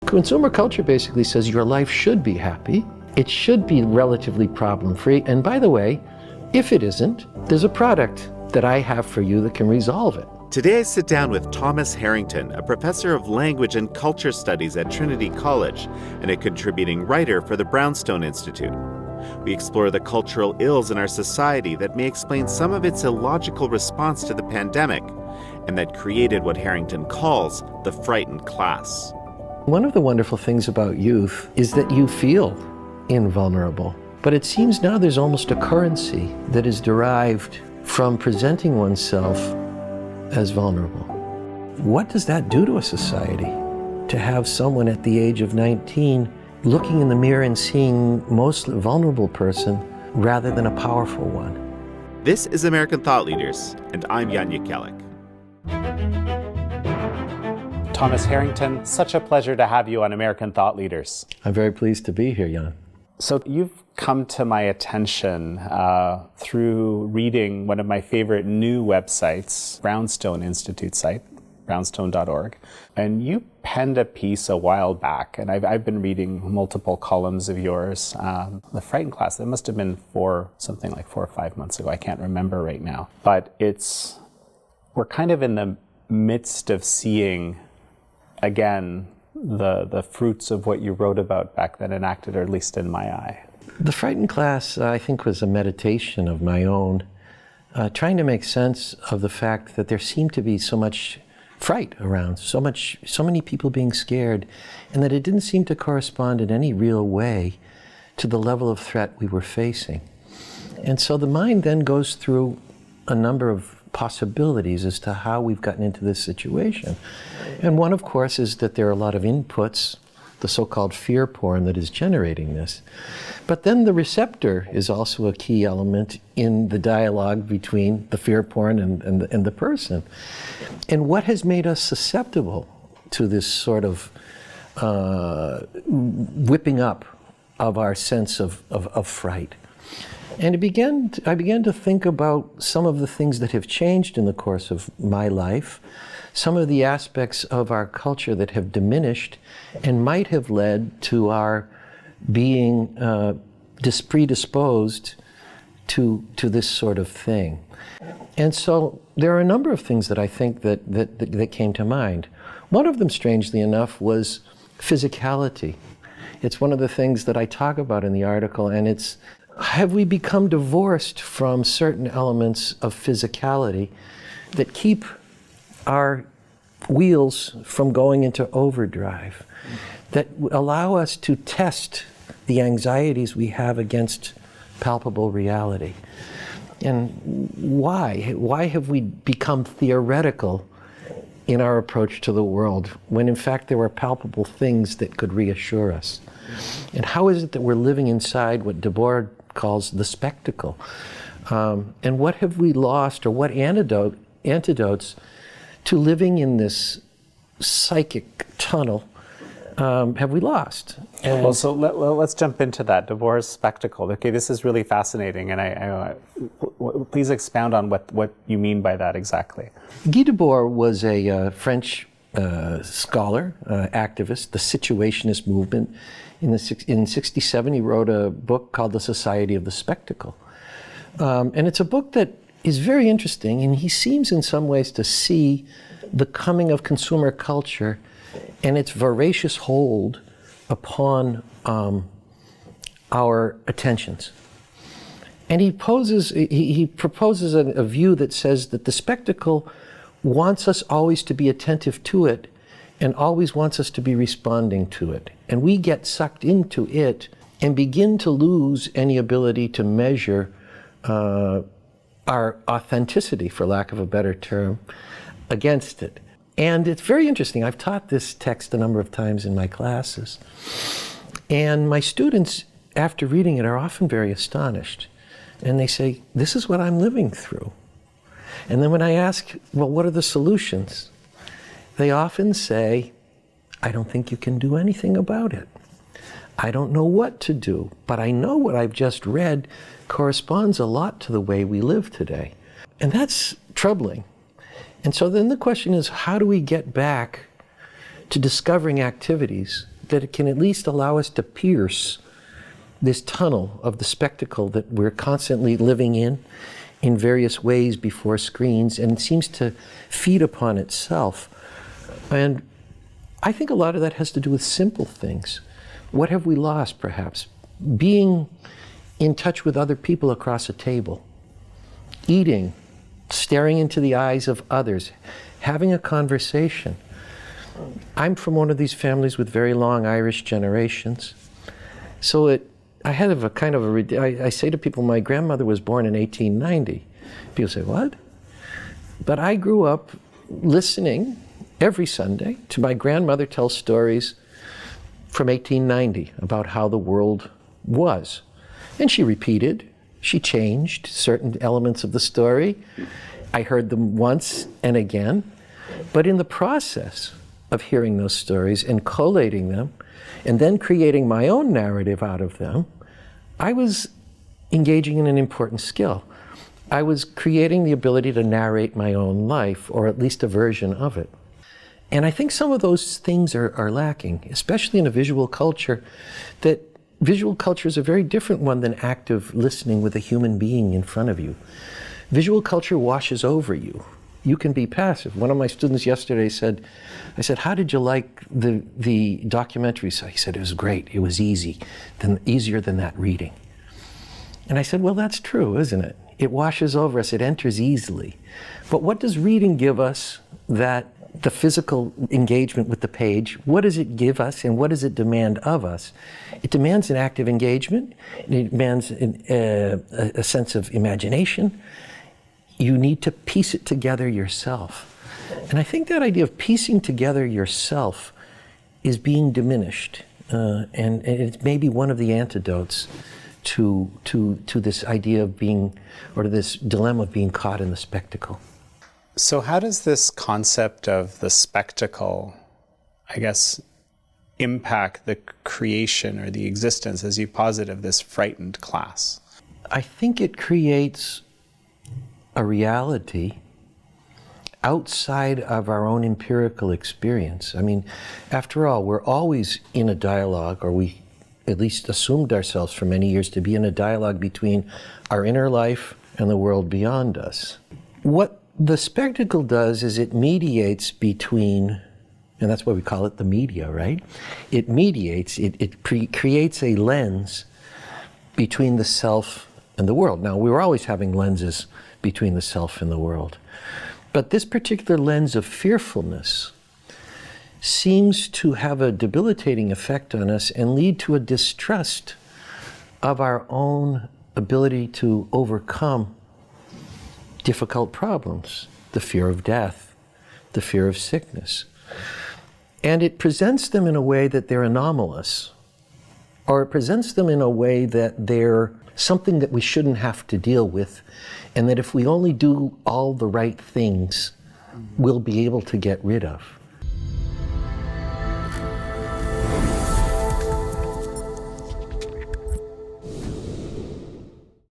Consumer culture basically says your life should be happy, it should be relatively problem-free, and by the way, if it isn't, there's a product that I have for you that can resolve it. Today I sit down with Thomas Harrington, a professor of language and culture studies at Trinity College and a contributing writer for the Brownstone Institute. We explore the cultural ills in our society that may explain some of its illogical response to the pandemic and that created what Harrington calls the frightened class. One of the wonderful things about youth is that you feel invulnerable. But it seems now there's almost a currency that is derived from presenting oneself as vulnerable. What does that do to a society? To have someone at the age of 19 looking in the mirror and seeing mostly a vulnerable person rather than a powerful one. This is American Thought Leaders, and I'm Jan Jekielek. Thomas Harrington, such a pleasure to have you on American Thought Leaders. I'm very pleased to be here, Jan. So you've come to my attention through reading one of my favorite new websites, Brownstone Institute site, brownstone.org. And you penned a piece a while back, and I've been reading multiple columns of yours. The Frightened Class, that must have been something like 4 or 5 months ago. I can't remember right now. But we're kind of in the midst of seeing, again, the fruits of what you wrote about back then enacted, or at least in my eye. The Frightened Class, I think, was a meditation of my own, trying to make sense of the fact that there seemed to be so much fright around, so many people being scared, and that it didn't seem to correspond in any real way to the level of threat we were facing. And so the mind then goes through a number of possibilities as to how we've gotten into this situation. And one, of course, is that there are a lot of inputs, the so-called fear porn that is generating this. But then the receptor is also a key element in the dialogue between the fear porn and the person. And what has made us susceptible to this sort of whipping up of our sense of fright? And I began to think about some of the things that have changed in the course of my life, some of the aspects of our culture that have diminished and might have led to our being predisposed to this sort of thing. And so there are a number of things that I think that came to mind. One of them, strangely enough, was physicality. It's one of the things that I talk about in the article, and it's, have we become divorced from certain elements of physicality that keep our wheels from going into overdrive, that allow us to test the anxieties we have against palpable reality? And why? Why have we become theoretical in our approach to the world when in fact there are palpable things that could reassure us? And how is it that we're living inside what Debord calls the spectacle? And what have we lost, or what antidotes to living in this psychic tunnel have we lost? And well, so let's jump into that, Debord's spectacle. Okay, this is really fascinating, and I please expound on what you mean by that exactly. Guy Debord was a French scholar, activist, the situationist movement. In 1967, he wrote a book called The Society of the Spectacle. And it's a book that is very interesting, and he seems in some ways to see the coming of consumer culture and its voracious hold upon our attentions. And he proposes a view that says that the spectacle wants us always to be attentive to it and always wants us to be responding to it. And we get sucked into it and begin to lose any ability to measure our authenticity, for lack of a better term, against it. And it's very interesting. I've taught this text a number of times in my classes. And my students, after reading it, are often very astonished. And they say, this is what I'm living through. And then when I ask, well, what are the solutions? They often say, I don't think you can do anything about it. I don't know what to do, but I know what I've just read corresponds a lot to the way we live today. And that's troubling. And so then the question is, how do we get back to discovering activities that it can at least allow us to pierce this tunnel of the spectacle that we're constantly living in various ways before screens, and it seems to feed upon itself. And I think a lot of that has to do with simple things. What have we lost, perhaps? Being in touch with other people across a table, eating, staring into the eyes of others, having a conversation. I'm from one of these families with very long Irish generations. So I had a kind of I say to people, my grandmother was born in 1890. People say, what? But I grew up listening every Sunday to my grandmother tell stories from 1890 about how the world was. And she repeated, she changed certain elements of the story. I heard them once and again. But in the process of hearing those stories and collating them, and then creating my own narrative out of them, I was engaging in an important skill. I was creating the ability to narrate my own life, or at least a version of it. And I think some of those things are lacking, especially in a visual culture, that visual culture is a very different one than active listening with a human being in front of you. Visual culture washes over you. You can be passive. One of my students yesterday said, I said, how did you like the documentary? So he said, it was great. It was easier than that reading. And I said, well, that's true, isn't it? It washes over us. It enters easily. But what does reading give us that the physical engagement with the page, what does it give us and what does it demand of us? It demands an active engagement. It demands a sense of imagination. You need to piece it together yourself. And I think that idea of piecing together yourself is being diminished. And it's maybe one of the antidotes to this idea of being, or to this dilemma of being caught in the spectacle. So how does this concept of the spectacle, I guess, impact the creation or the existence, as you posit, of this frightened class? I think it creates a reality outside of our own empirical experience. I mean, after all, we're always in a dialogue, or we at least assumed ourselves for many years to be in a dialogue between our inner life and the world beyond us. What the spectacle does is it mediates between, and that's why we call it the media, right? It mediates, it creates a lens between the self and the world. Now, we were always having lenses between the self and the world. But this particular lens of fearfulness seems to have a debilitating effect on us and lead to a distrust of our own ability to overcome difficult problems, the fear of death, the fear of sickness. And it presents them in a way that they're anomalous, or it presents them in a way that they're something that we shouldn't have to deal with, and that if we only do all the right things, we'll be able to get rid of.